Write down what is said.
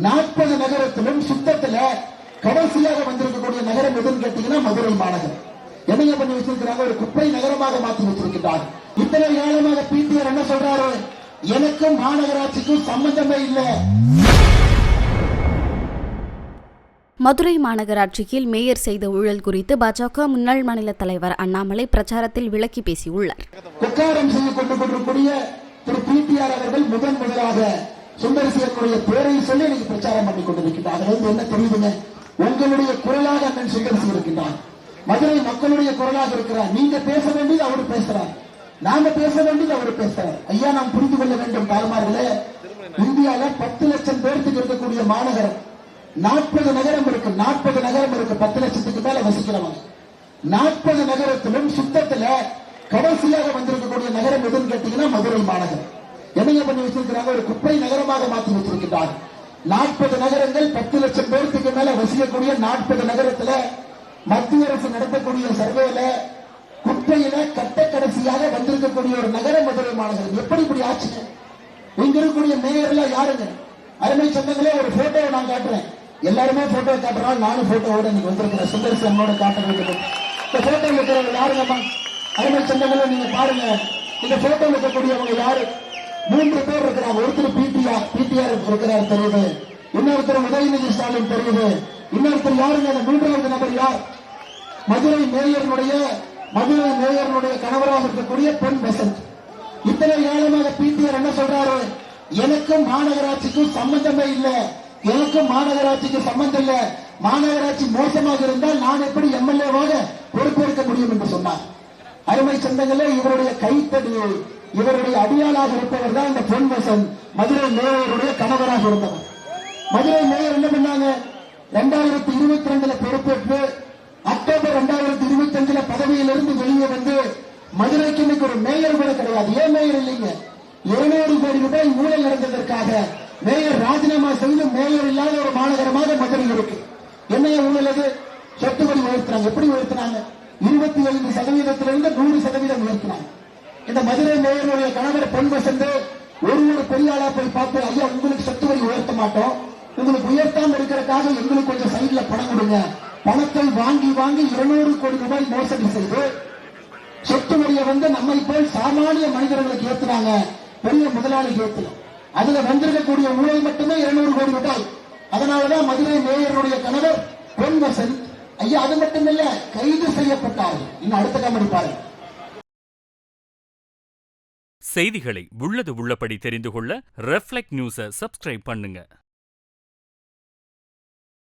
40 நகரத்திலும் சுத்தத்துல கடைசியாக வந்திருக்கக்கூடிய நகரம் எதுன்னு கேட்டீங்கன்னா மதுரை மாநகரம். என்னைய பண்ணி வச்சிருக்கிறாங்க, ஒரு குப்பை நகரமாக மாற்றி வச்சிருக்கிறார். இத்தனை காலமாக பிடிஆர் என்ன சொல்றாரு, எனக்கும் மாநகராட்சிக்கும் சம்பந்தமே இல்லை. மதுரை மாநகராட்சியில் மேயர் செய்த ஊழல் குறித்து பாஜக முன்னாள் மாநில தலைவர் அண்ணாமலை பிரச்சாரத்தில் விளக்கி பேசியுள்ளார். குக்காரம் செய்து கொண்டிருக்கக்கூடிய திரு பிடிஆர் அவர்கள் முதலாக சுந்தரசியனுடைய பேரை சொல்லி எனக்கு பிரச்சாரம் பண்ணி கொண்டிருக்கிறார். என்ன தெரியுதுங்க, உங்களுடைய குரலாக அண்ணன் சுந்தரசி இருக்கின்றார், மதுரை மக்களுடைய குரலாக இருக்கிறார். நீங்க பேச வேண்டியது அவர் பேசுறார், நாம பேச வேண்டியது அவர் பேசுறார். ஐயா, நாம் புரிந்து கொள்ள வேண்டும் தாய்மார்களே, இந்தியாவில் 10 லட்சம் பேருக்கு இருக்கக்கூடிய மாநகரம் 40 நகரம் இருக்கு. 40 நகரம் இருக்கு, 10 லட்சத்துக்கு மேல வசிக்கிறவங்க. 40 நகரத்திலும் சுத்தத்துல கடைசியாக வந்திருக்கக்கூடிய நகரம் எதுன்னு கேட்டீங்கன்னா மதுரை மாநகரம். என்னைய பண்ணி வச்சிருக்கிறாங்க, ஒரு குப்பை நகரமாக மாற்றி வச்சிருக்கிறார். 40 நகரங்கள் 10 லட்சம் பேருக்கு மேல வசிக்கக்கூடிய 40 நகரத்துல மத்திய அரசு நடத்தக்கூடிய சர்வேல குப்பையில கட்ட கடைசியாக வந்திருக்கக்கூடிய ஒரு நகரம் மதுரை மாநகரம். எப்படி இப்படி ஆச்சுங்க? இங்க இருக்கக்கூடிய மேயர்ல யாருங்க? அருமை சொந்தங்களே, ஒரு போட்டோவை நான் காட்டுறேன். எல்லாருமே போட்டோ காட்டுறாங்க, நானும் போட்டோவோட நீங்க வந்திருக்கிறேன். சுந்தரசி அம்மனோட காட்ட வேண்டும். இந்த போட்டோ இருக்கிறவங்க யாருங்கம்மா? அருமை சொந்தங்களே, நீங்க பாருங்க, இந்த போட்டோ இருக்கக்கூடியவங்க யாரு? 3 பேர் இருக்கிறாங்க. ஒருத்தர் பிடிஆர் இருக்கிறார் தெரியுது, இன்னொருத்தர் உதயநிதி ஸ்டாலின் தெரியுது, இன்னொருத்தர் யாருங்க? அந்த 3வது நபர் யார்? மதுரை மேயருடைய கணவராக இருக்கக்கூடிய பொன் வசந்த். இத்தனை காலமாக பிடிஆர் என்ன சொல்றாரு, எனக்கும் மாநகராட்சிக்கும் சம்பந்தமே இல்லை, எனக்கும் மாநகராட்சிக்கு சம்பந்தம் இல்லை, மாநகராட்சி மோசமாக இருந்தால் நான் எப்படி எம்எல்ஏவாக பொறுப்பேற்க முடியும் என்று சொன்னார். அருமை சொந்தங்களே, இவருடைய கைத்தடி, இவருடைய அடியாளாக இருப்பவர் தான் இந்த பொன் வசந்த், மதுரை மேயருடைய கணவராக இருந்தவர். மதுரை மேயர் என்ன பண்ணாங்க, 2022 பொறுப்பேற்று அக்டோபர் 2025 பதவியிலிருந்து வெளியே வந்து மதுரைக்கு இன்னைக்கு ஒரு மேயர் கூட கிடையாது. ஏன் மேயர் இல்லைங்க? 200 கோடி ரூபாய் ஊழல் நடந்ததற்காக மேயர் ராஜினாமா செய்து மேயர் இல்லாத ஒரு மாநகரமாக மதுரை இருக்கு. என்னைய ஊழல் அது? சொத்து வரி உயர்த்தினாங்க. எப்படி உயர்த்தினாங்க? 25%-இருந்து 100% உயர்த்தினாங்க. இந்த மதுரை மேயருடைய கணவர் பொன் வசந்த் ஒரு பெரிய ஆளா போய் பார்த்து, ஐயா, உங்களுக்கு சொத்து வரி உயர்த்த மாட்டோம், உங்களுக்கு உயர்த்தாம இருக்கிறதுக்காக எங்களுக்கு கொஞ்சம் சைட்ல பணம் கொடுங்க. பணத்தை வாங்கி 200 கோடி ரூபாய் மோசடி செய்து சொத்து வரியை நம்மை போல் சாமானிய மனிதர்களுக்கு ஏத்துறாங்க, பெரிய முதலாளி ஏத்துல. அதுல வந்திருக்கக்கூடிய ஊழல் மட்டுமே 200 கோடி ரூபாய். அதனாலதான் மதுரை மேயருடைய கணவர் பொன் வசந்த் ஐயா அது மட்டுமில்ல, கைது செய்யப்பட்டார்கள். இன்னும் அடுத்த காமெடி பாருங்க. செய்திகளை உள்ளது உள்ளபடி தெரிந்து கொள்ள ரெஃப்ளெக்ட் நியூஸை சப்ஸ்கிரைப் பண்ணுங்க.